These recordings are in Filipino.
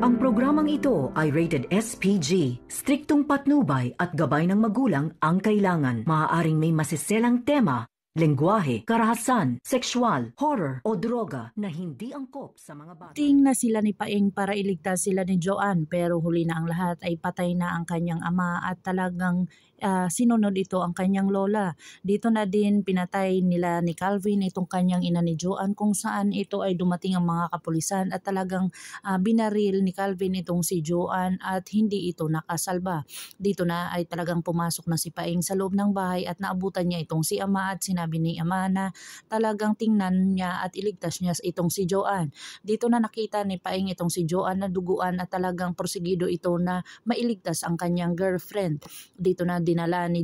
Ang programang ito ay rated SPG. Striktong patnubay at gabay ng magulang ang kailangan. Maaaring may masiselang tema, lengguwahe, karahasan, sexual, horror o droga na hindi angkop sa mga bata. Ting na sila ni Paeng para iligtas sila ni Joanne, pero huli na ang lahat ay patay na ang kanyang ama at talagang sinunod ito ang kanyang lola. Dito na din pinatay nila ni Calvin itong kanyang ina ni Joanne, kung saan ito ay dumating ang mga kapulisan at talagang binaril ni Calvin itong si Joanne at hindi ito nakasalba. Dito na ay talagang pumasok na si Paeng sa loob ng bahay at naabutan niya itong si ama at sinabi ni ama na talagang tingnan niya at iligtas niya itong si Joanne. Dito na nakita ni Paeng itong si Joanne na duguan at talagang porsigido ito na mailigtas ang kanyang girlfriend. Dito na dinala ni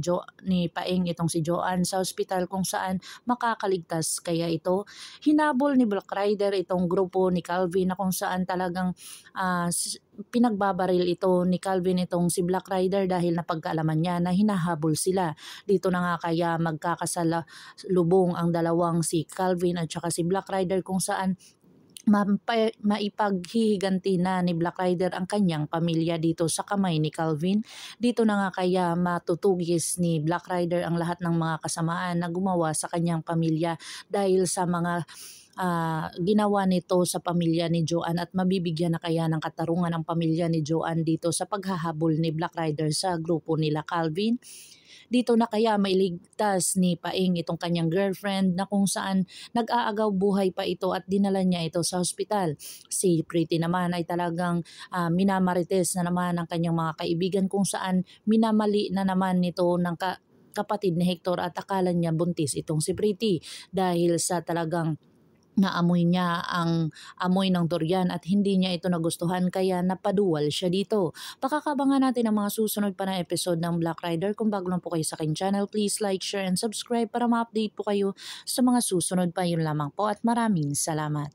Paeng itong si Joanne sa ospital kung saan makakaligtas kaya ito. Hinabol ni Black Rider itong grupo ni Calvin na kung saan talagang pinagbabaril ito ni Calvin itong si Black Rider dahil napagkaalaman niya na hinahabol sila. Dito na nga kaya magkakasalubong ang dalawang si Calvin at saka si Black Rider kung saan maipaghihiganti na ni Black Rider ang kanyang pamilya dito sa kamay ni Calvin. Dito na nga kaya matutugis ni Black Rider ang lahat ng mga kasamaan na gumawa sa kanyang pamilya dahil sa mga ginawa nito sa pamilya ni Joanne at mabibigyan na kaya ng katarungan ang pamilya ni Joanne dito sa paghahabol ni Black Rider sa grupo nila Calvin. Dito na kaya mailigtas ni Paeng itong kanyang girlfriend na kung saan nag-aagaw buhay pa ito at dinala niya ito sa ospital. Si Pretty naman ay talagang minamarites na naman ang kanyang mga kaibigan kung saan minamali na naman nito ng kapatid ni Hector at akala niya buntis itong si Pretty dahil sa talagang naamoy niya ang amoy ng durian at hindi niya ito nagustuhan kaya napaduwal siya dito. Pakakabangan natin ang mga susunod pa na episode ng Black Rider. Kung bago lang po kayo sa aking channel, please like, share, and subscribe para ma-update po kayo sa mga susunod pa. Yun lamang po at maraming salamat.